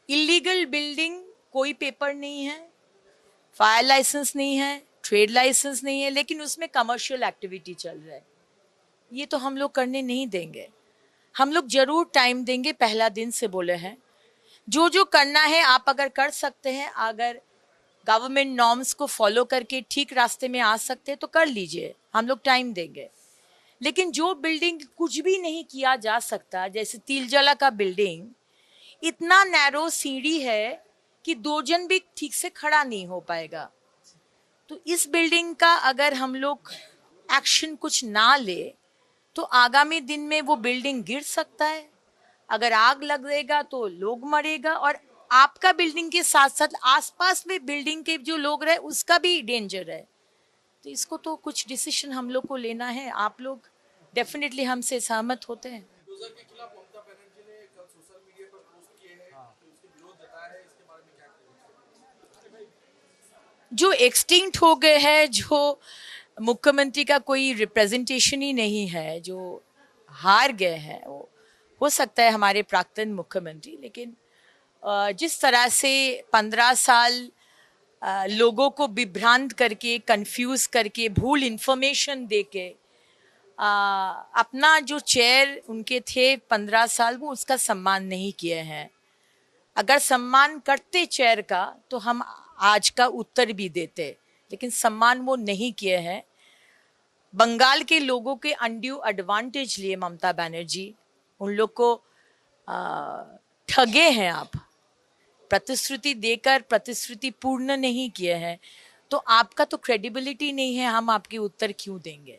Illegal building, कोई paper नहीं है, फायर लाइसेंस नहीं है, ट्रेड लाइसेंस नहीं है, लेकिन उसमें कमर्शियल एक्टिविटी चल रहा है। ये तो हम लोग करने नहीं देंगे। हम लोग जरूर टाइम देंगे, पहला दिन से बोले हैं। जो जो करना है आप अगर कर सकते हैं, अगर गवर्नमेंट नॉर्म्स को फॉलो करके ठीक रास्ते में आ सकते हैं तो कर लीजिए, हम लोग टाइम देंगे। लेकिन जो बिल्डिंग कुछ भी नहीं किया जा सकता, जैसे तिलजला का बिल्डिंग, इतना नैरो सीढ़ी है कि 2 जन भी ठीक से खड़ा नहीं हो पाएगा। तो इस बिल्डिंग का अगर हम लोग एक्शन कुछ ना ले तो आगामी दिन में वो बिल्डिंग गिर सकता है। अगर आग लगेगा तो लोग मरेगा, और आपका बिल्डिंग के साथ साथ आसपास में बिल्डिंग के जो लोग रहे उसका भी डेंजर है। तो इसको तो कुछ डिसीजन हम लोग को लेना है। आप लोग डेफिनेटली हमसे सहमत होते हैं। बुलडोजर के खिलाफ ममता बनर्जी ने कल सोशल मीडिया पर पोस्ट किए हैं, तो इसके विरोध जताया है, इसके बारे में क्या कहेंगे? जो एक्सटिंक्ट हो गए हैं, जो मुख्यमंत्री का कोई रिप्रेजेंटेशन ही नहीं है, जो हार गए हैं, वो हो सकता है हमारे प्राक्तन मुख्यमंत्री, लेकिन जिस तरह से 15 साल लोगों को विभ्रांत करके, कंफ्यूज करके, भूल इंफॉर्मेशन देके अपना जो चेयर उनके थे 15 साल, वो उसका सम्मान नहीं किए हैं। अगर सम्मान करते चेयर का तो हम आज का उत्तर भी देते, लेकिन सम्मान वो नहीं किए हैं। बंगाल के लोगों के अनड्यू एडवांटेज लिए ममता बनर्जी, उन लोग को ठगे हैं आप। प्रतिश्रुति देकर प्रतिश्रुति पूर्ण नहीं किए हैं, तो आपका तो क्रेडिबिलिटी नहीं है, हम आपके उत्तर क्यों देंगे।